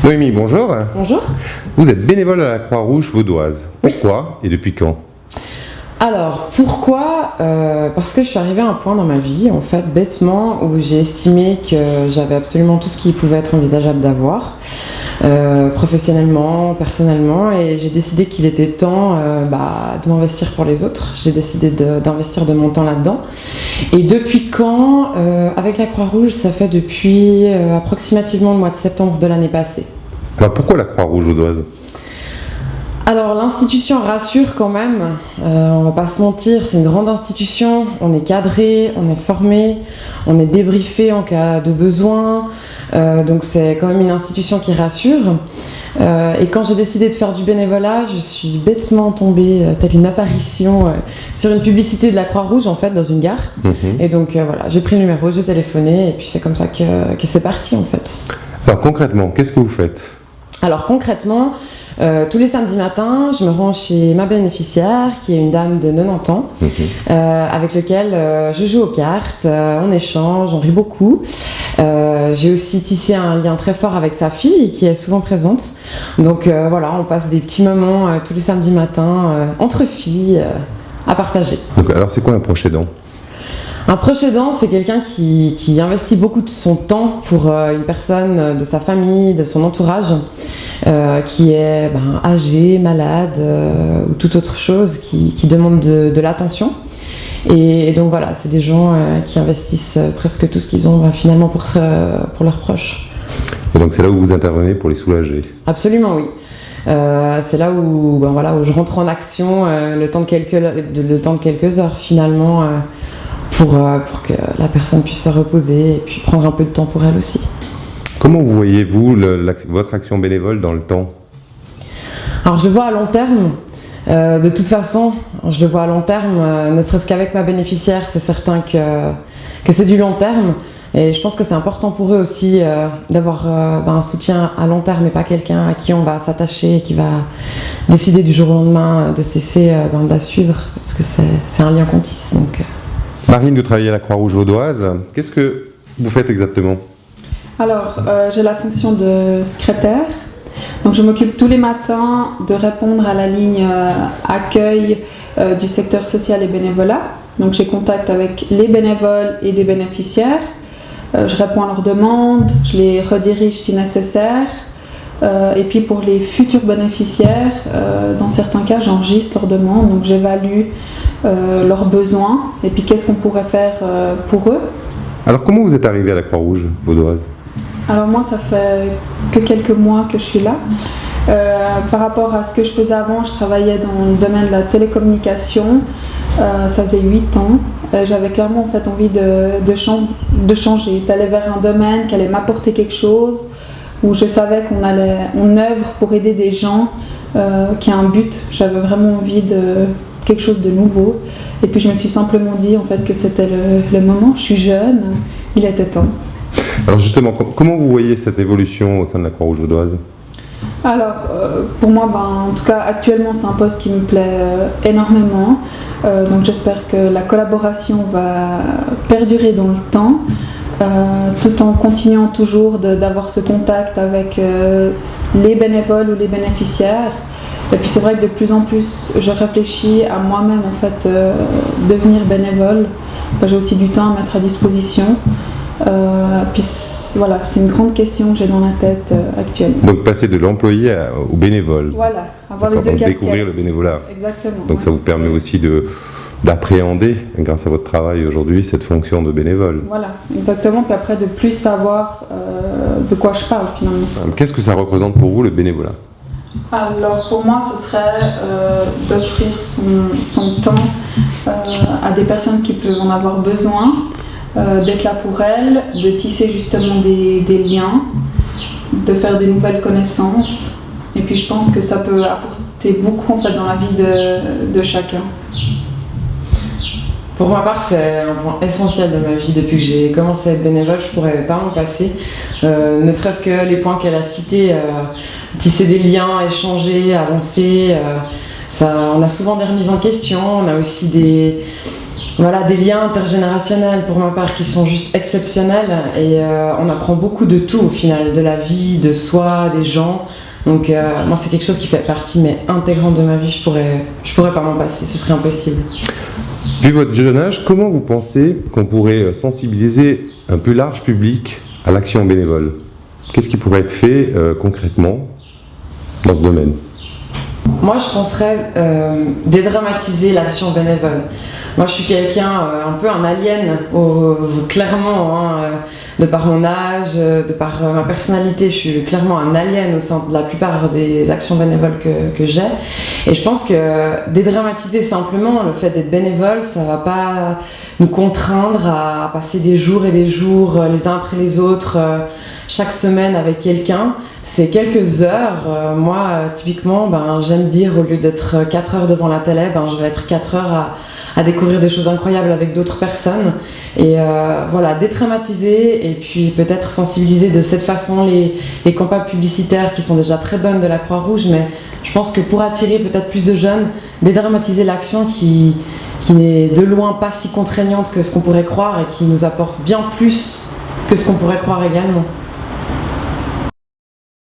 Noémie, bonjour. Bonjour. Vous êtes bénévole à la Croix-Rouge vaudoise. Pourquoi et depuis quand? Alors, pourquoi parce que je suis arrivée à un point dans ma vie, en fait, bêtement, où j'ai estimé que j'avais absolument tout ce qui pouvait être envisageable d'avoir, professionnellement, personnellement, et j'ai décidé qu'il était temps de m'investir pour les autres. J'ai décidé d'investir de mon temps là-dedans. Et depuis quand avec la Croix-Rouge, ça fait depuis approximativement le mois de septembre de l'année passée. Alors, pourquoi la Croix-Rouge vaudoise? Alors l'institution rassure quand même, on va pas se mentir, c'est une grande institution, on est cadré, on est formé, on est débriefé en cas de besoin, donc c'est quand même une institution qui rassure. Et quand j'ai décidé de faire du bénévolat, je suis bêtement tombée, telle une apparition, sur une publicité de la Croix-Rouge en fait, dans une gare. Et donc voilà, j'ai pris le numéro, j'ai téléphoné, et puis c'est comme ça que c'est parti en fait. Alors concrètement, qu'est-ce que vous faites? Alors concrètement, tous les samedis matins, je me rends chez ma bénéficiaire, qui est une dame de 90 ans, avec laquelle je joue aux cartes, on échange, on rit beaucoup. J'ai aussi tissé un lien très fort avec sa fille, qui est souvent présente. Donc voilà, on passe des petits moments tous les samedis matins entre filles à partager. Donc, alors c'est quoi un proche aidant? Un proche aidant, c'est quelqu'un qui investit beaucoup de son temps pour une personne de sa famille, de son entourage, qui est âgée, malade ou toute autre chose, qui demande de l'attention. Et donc voilà, c'est des gens qui investissent presque tout ce qu'ils ont finalement pour leurs proches. Et donc c'est là où vous intervenez pour les soulager? Absolument, oui. C'est là où je rentre en action le temps de quelques heures finalement. Pour que la personne puisse se reposer et puis prendre un peu de temps pour elle aussi. Comment vous voyez-vous votre action bénévole dans le temps? Alors je le vois à long terme. De toute façon, je le vois à long terme, ne serait-ce qu'avec ma bénéficiaire, c'est certain que c'est du long terme. Et je pense que c'est important pour eux aussi d'avoir un soutien à long terme et pas quelqu'un à qui on va s'attacher et qui va décider du jour au lendemain de cesser de la suivre. Parce que c'est un lien qu'on tisse. Marine, vous travaillez à la Croix-Rouge vaudoise. Qu'est-ce que vous faites exactement? Alors, j'ai la fonction de secrétaire. Donc, je m'occupe tous les matins de répondre à la ligne accueil du secteur social et bénévolat. Donc, j'ai contact avec les bénévoles et des bénéficiaires. Je réponds à leurs demandes, je les redirige si nécessaire. Et puis, pour les futurs bénéficiaires, dans certains cas, j'enregistre leurs demandes. Donc, j'évalue leurs besoins et puis qu'est-ce qu'on pourrait faire pour eux. Alors comment vous êtes arrivé à la Croix-Rouge vaudoise? Alors moi ça fait que quelques mois que je suis là. Par rapport à ce que je faisais avant, je travaillais dans le domaine de la télécommunication, ça faisait 8 ans. J'avais clairement en fait envie de changer, d'aller vers un domaine qui allait m'apporter quelque chose, où je savais on œuvre pour aider des gens, qui a un but. J'avais vraiment envie de quelque chose de nouveau. Et puis je me suis simplement dit en fait que c'était le moment. Je suis jeune, il était temps. Alors justement, comment vous voyez cette évolution au sein de la Croix-Rouge vaudoise? Alors pour moi, en tout cas actuellement c'est un poste qui me plaît énormément. Donc j'espère que la collaboration va perdurer dans le temps. Tout en continuant toujours d'avoir ce contact avec les bénévoles ou les bénéficiaires. Et puis c'est vrai que de plus en plus je réfléchis à moi-même en fait devenir bénévole. Enfin, j'ai aussi du temps à mettre à disposition. Puis voilà, c'est une grande question que j'ai dans la tête actuellement. Donc passer de l'employé au bénévole. Voilà, avoir les deux casquettes. Découvrir le bénévolat. Exactement. Donc ça vous permet aussi d'appréhender, grâce à votre travail aujourd'hui, cette fonction de bénévole. Voilà, exactement. Puis après de plus savoir de quoi je parle finalement. Qu'est-ce que ça représente pour vous le bénévolat? Alors pour moi ce serait d'offrir son temps à des personnes qui peuvent en avoir besoin, d'être là pour elles, de tisser justement des liens, de faire des nouvelles connaissances. Et puis je pense que ça peut apporter beaucoup en fait, dans la vie de chacun. Pour ma part, c'est un point essentiel de ma vie. Depuis que j'ai commencé à être bénévole, je ne pourrais pas m'en passer. Ne serait-ce que les points qu'elle a cités, tisser des liens, échanger, avancer. On a souvent des remises en question, on a aussi voilà, des liens intergénérationnels pour ma part qui sont juste exceptionnels et on apprend beaucoup de tout au final, de la vie, de soi, des gens. Donc moi c'est quelque chose qui fait partie mais intégrante de ma vie, je pourrais pas m'en passer, ce serait impossible. Vu votre jeune âge, comment vous pensez qu'on pourrait sensibiliser un plus large public à l'action bénévole? Qu'est-ce qui pourrait être fait concrètement dans ce domaine? Moi, je penserais dédramatiser l'action bénévole. Moi, je suis quelqu'un, un peu un alien, clairement, hein, de par mon âge, de par ma personnalité, je suis clairement un alien au sein de la plupart des actions bénévoles que j'ai. Et je pense que dédramatiser simplement le fait d'être bénévole, ça va pas nous contraindre à passer des jours et des jours les uns après les autres, chaque semaine avec quelqu'un. C'est quelques heures. Moi, typiquement, j'aime dire, au lieu d'être 4 heures devant la télé, je vais être 4 heures à découvrir des choses incroyables avec d'autres personnes. Et voilà, dédramatiser et puis peut-être sensibiliser de cette façon les campagnes publicitaires qui sont déjà très bonnes de la Croix-Rouge, mais je pense que pour attirer peut-être plus de jeunes, dédramatiser l'action qui n'est de loin pas si contraignante que ce qu'on pourrait croire et qui nous apporte bien plus que ce qu'on pourrait croire également.